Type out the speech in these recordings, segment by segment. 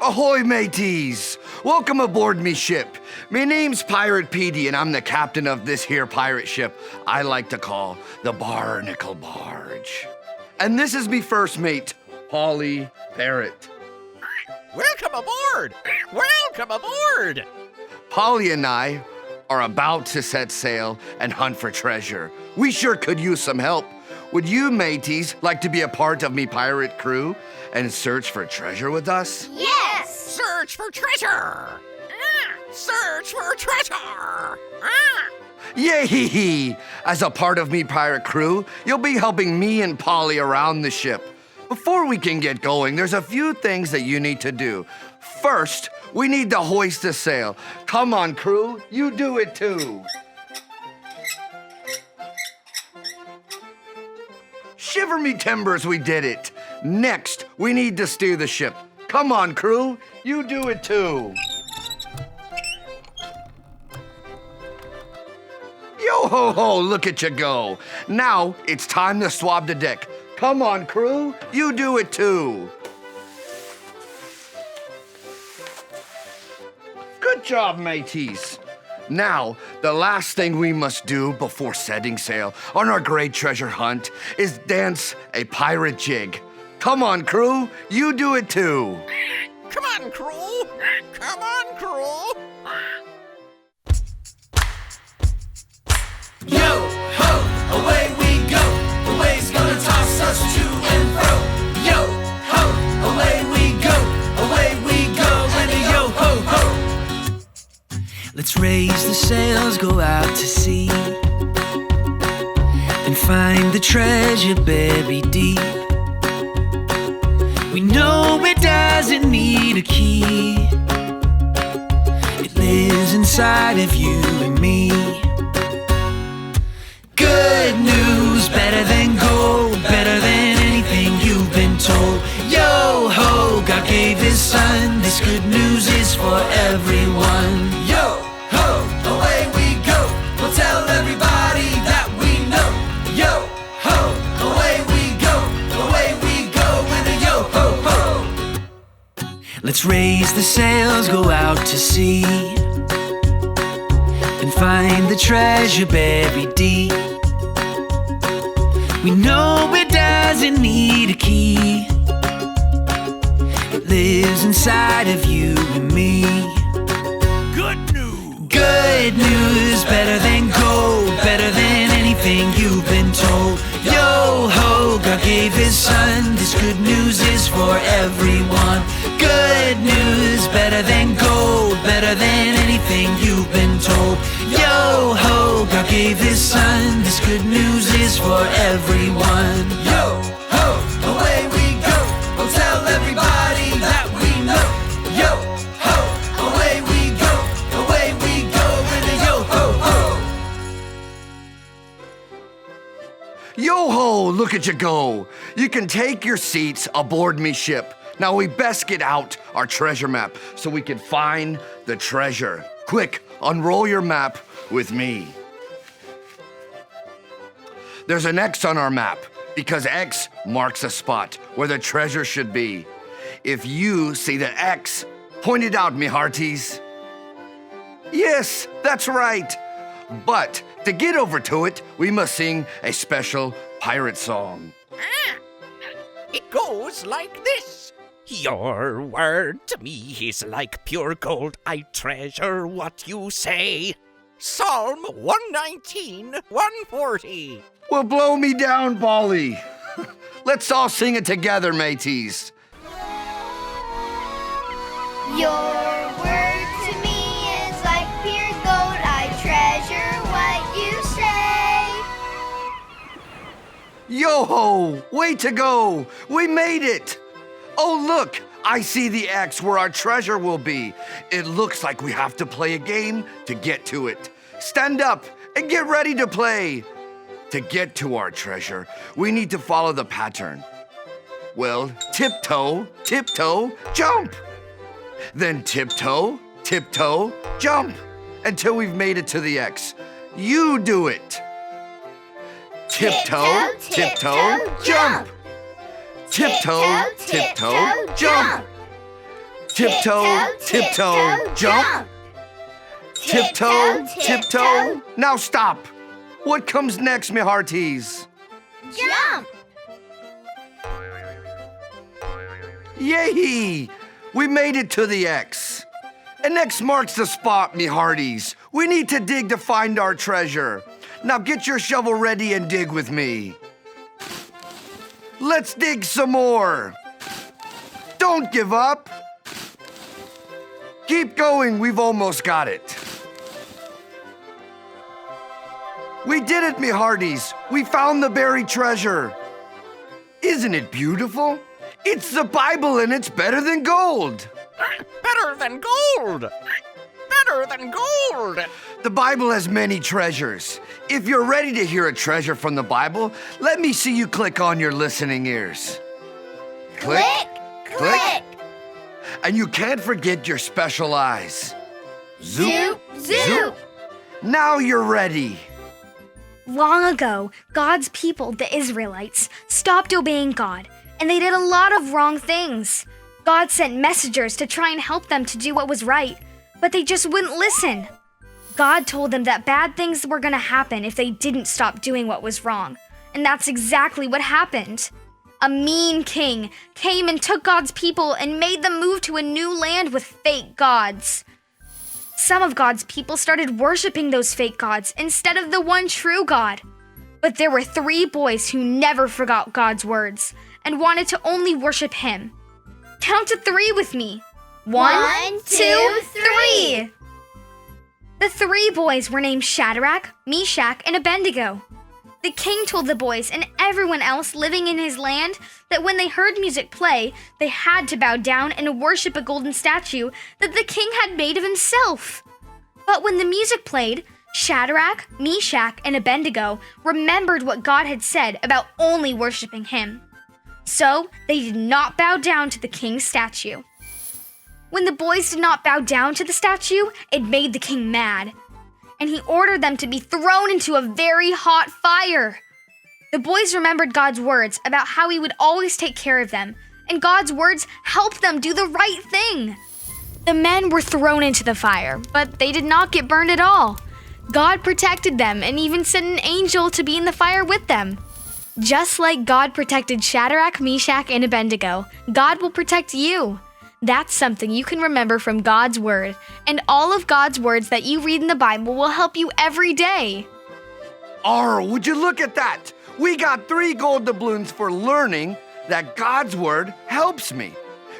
Ahoy, mateys! Welcome aboard me ship. Me name's Pirate Petey, and I'm the captain of this here pirate ship I like to call the Barnacle Barge. And this is me first mate, Polly Parrot. Welcome aboard! Welcome aboard! Polly and I are about to set sail and hunt for treasure. We sure could use some help. Would you mateys like to be a part of me pirate crew and search for treasure with us? Yes! Search for treasure! Search for treasure! Yay! As a part of me pirate crew, you'll be helping me and Polly around the ship. Before we can get going, there's a few things that you need to do. First, we need to hoist the sail. Come on, crew, you do it too. Shiver me timbers, we did it. Next, we need to steer the ship. Come on, crew, you do it too. Yo-ho-ho, look at you go. Now, it's time to swab the deck. Come on, crew, you do it too. Good job, mateys. Now, the last thing we must do before setting sail on our great treasure hunt is dance a pirate jig. Come on, crew, you do it too. Come on, crew! Come on, crew! Yo, ho, away we go. The wave's gonna toss us to and fro. Yo, ho, away we go. And a yo, ho, ho. Let's raise the sails, go out to sea, and find the treasure buried deep. We know it doesn't need a key. It lives inside of you and me. Good news, better than gold, better than anything you've been told. Yo ho, God gave his son, this good news is for everyone. Yo, ho, away we go. We'll tell everybody that we know. Yo, ho, away we go. And a yo, ho, ho. Let's raise the sails, go out to sea, and find the treasure buried deep. We know it doesn't need a key. It lives inside of you and me. Good news! Good news, better than gold, better than anything you've been told. Yo ho, God gave his son, this good news is for everyone. Good news, better than gold, better than anything you've been told. Yo ho, God gave his son, this good news is for everyone. Yo, ho, away we go. We'll tell everybody that we know. Yo, ho, away we go. And a yo, ho, ho. Yo-ho, look at you go. You can take your seats aboard me ship. Now we best get out our treasure map so we can find the treasure. Quick, unroll your map with me. There's an X on our map because X marks a spot where the treasure should be. If you see the X, point it out, me hearties. Yes, that's right. But to get over to it, we must sing a special pirate song. It goes like this. Your word to me is like pure gold. I treasure what you say. Psalm 119, 140. Well, blow me down, Polly. Let's all sing it together, mateys. Your word to me is like pure gold. I treasure what you say. Yo-ho, way to go. We made it. Oh, look, I see the X where our treasure will be. It looks like we have to play a game to get to it. Stand up and get ready to play. To get to our treasure, we need to follow the pattern. Well, tiptoe, tiptoe, jump. Then tiptoe, tiptoe, jump until we've made it to the X. You do it. Tiptoe, tiptoe, jump. Tiptoe, tiptoe, jump. Tiptoe, tiptoe, jump. Tiptoe, tiptoe. Now stop. What comes next, me hearties? Jump. Yay! We made it to the X. And X marks the spot, me hearties. We need to dig to find our treasure. Now get your shovel ready and dig with me. Let's dig some more. Don't give up. Keep going, we've almost got it. We did it, me hearties. We found the buried treasure. Isn't it beautiful? It's the Bible and it's better than gold. Better than gold! Better than gold! The Bible has many treasures. If you're ready to hear a treasure from the Bible, let me see you click on your listening ears. Click, click. And you can't forget your special eyes. Zoop, zoop. Now you're ready. Long ago, God's people, the Israelites, stopped obeying God, and they did a lot of wrong things. God sent messengers to try and help them to do what was right, but they just wouldn't listen. God told them that bad things were going to happen if they didn't stop doing what was wrong, and that's exactly what happened. A mean king came and took God's people and made them move to a new land with fake gods. Some of God's people started worshiping those fake gods instead of the one true God. But there were 3 boys who never forgot God's words and wanted to only worship Him. Count to 3 with me. 1, 2, 3. The 3 boys were named Shadrach, Meshach, and Abednego. The king told the boys and everyone else living in his land that when they heard music play, they had to bow down and worship a golden statue that the king had made of himself. But when the music played, Shadrach, Meshach, and Abednego remembered what God had said about only worshiping Him. So they did not bow down to the king's statue. When the boys did not bow down to the statue, it made the king mad, and he ordered them to be thrown into a very hot fire. The boys remembered God's words about how He would always take care of them, and God's words helped them do the right thing. The men were thrown into the fire, but they did not get burned at all. God protected them and even sent an angel to be in the fire with them. Just like God protected Shadrach, Meshach, and Abednego, God will protect you. That's something you can remember from God's Word, and all of God's words that you read in the Bible will help you every day. Would you look at that? We got 3 gold doubloons for learning that God's Word helps me.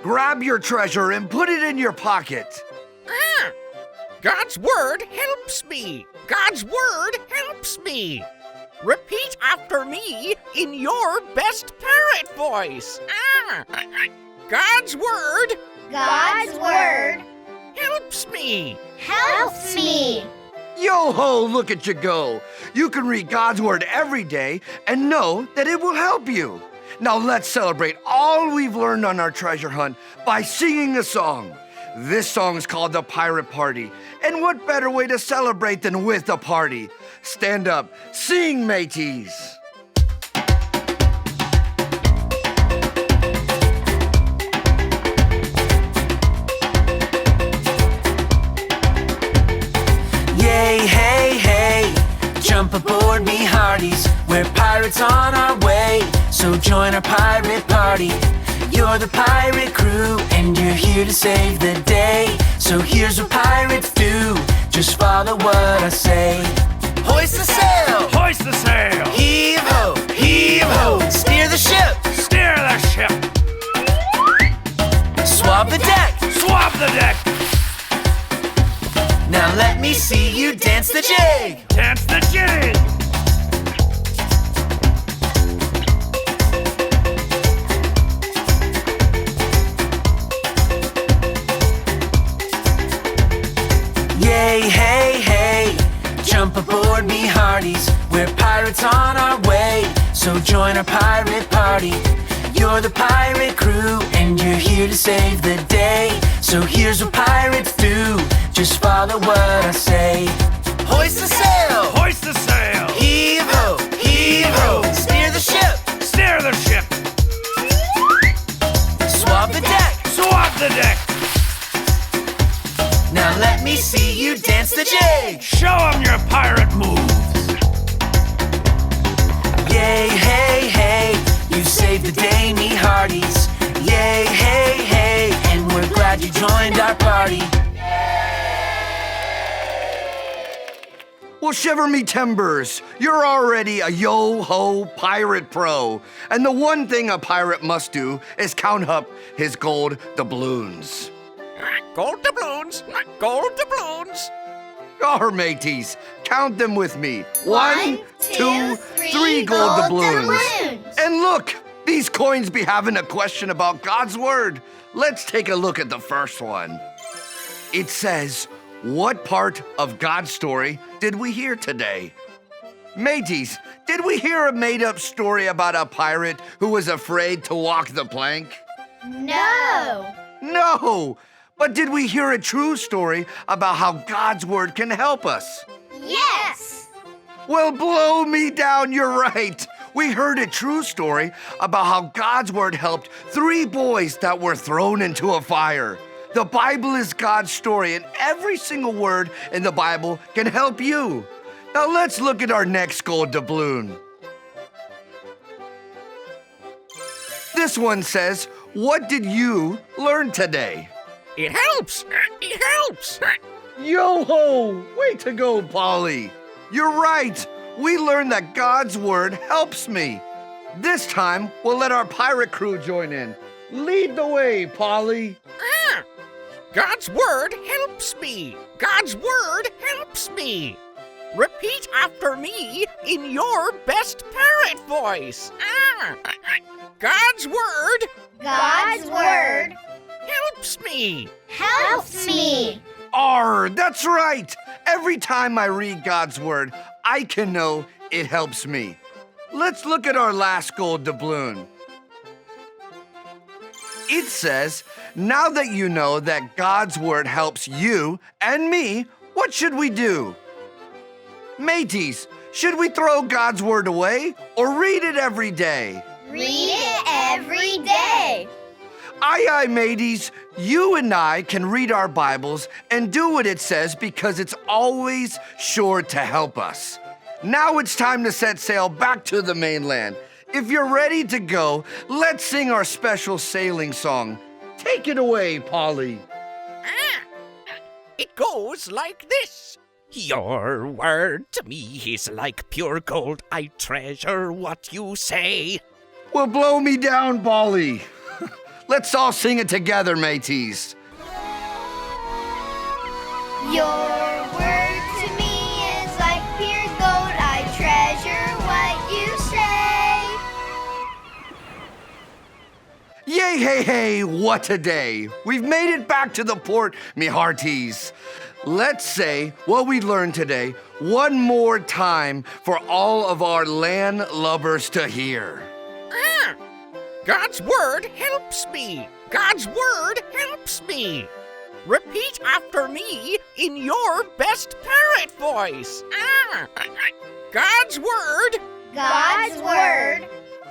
Grab your treasure and put it in your pocket. God's word helps me! God's word helps me! Repeat after me in your best parrot voice. God's word God's word helps me! helps me. Yo-ho, look at you go. You can read God's Word every day and know that it will help you. Now let's celebrate all we've learned on our treasure hunt by singing a song. This song is called The Pirate Party. And what better way to celebrate than with a party? Stand up, sing, mateys. Yay, hey, hey, jump aboard me hearties. We're pirates on our way, so join our pirate party. You're the pirate crew, and you're here to save the day. So here's what pirates do, just follow what I say. Hoist the sail! Hoist the sail! Heave ho! Heave ho! Steer the ship! Steer the ship! Swab the deck! Swab the deck! Now let me see you dance the jig! Dance the jig! Yay, hey, hey, jump aboard me hearties. We're pirates on our way, so join our pirate party. You're the pirate crew, and you're here to save the day. So here's what pirates do, just follow what I say. Hoist the sail! Hoist the sail! Heave ho! Heave ho! Steer the ship! Steer the ship! Swab the deck! Swab the deck! Now let me see you dance the jig. Show 'em your pirate moves. Yay, hey, hey, you saved the day, me hearties. Yay, hey, hey, and we're glad you joined our party. Well, shiver me timbers. You're already a yo-ho pirate pro. And the one thing a pirate must do is count up his gold doubloons. Gold doubloons, gold doubloons. Our mateys, count them with me. 1, 2, 3 gold doubloons. doubloons. And look, these coins be having a question about God's word. Let's take a look at the first one. It says, what part of God's story did we hear today? Mateys, did we hear a made-up story about a pirate who was afraid to walk the plank? No. No! But did we hear a true story about how God's word can help us? Yes. Well, blow me down, you're right. We heard a true story about how God's word helped 3 boys that were thrown into a fire. The Bible is God's story, and every single word in the Bible can help you. Now let's look at our next gold doubloon. This one says, what did you learn today? It helps. It helps. Yo-ho! Way to go, Polly. You're right. We learned that God's word helps me. This time, we'll let our pirate crew join in. Lead the way, Polly. God's word helps me. God's word helps me. Repeat after me in your best parrot voice. God's word God's word helps me. helps me. That's right. Every time I read God's word, I can know it helps me. Let's look at our last gold doubloon. It says, now that you know that God's word helps you and me, what should we do? Mateys, should we throw God's word away or read it every day? Read it every day. Aye, mateys, you and I can read our Bibles and do what it says because it's always sure to help us. Now it's time to set sail back to the mainland. If you're ready to go, let's sing our special sailing song. Take it away, Polly. It goes like this. Your word to me is like pure gold. I treasure what you say. Well, blow me down, Polly. Let's all sing it together, mateys. Your word to me is like pure gold. I treasure what you say. Yay, hey, hey, what a day. We've made it back to the port, me hearties. Let's say what we learned today one more time for all of our land lovers to hear. God's word helps me. God's word helps me. Repeat after me in your best parrot voice. God's word God's word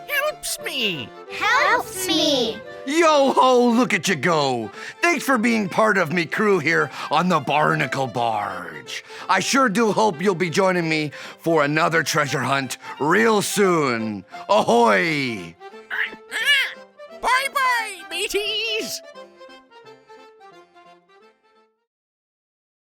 helps me. helps me. Yo-ho, look at you go. Thanks for being part of me crew here on the Barnacle Barge. I sure do hope you'll be joining me for another treasure hunt real soon. Ahoy! Bye-bye, mateys.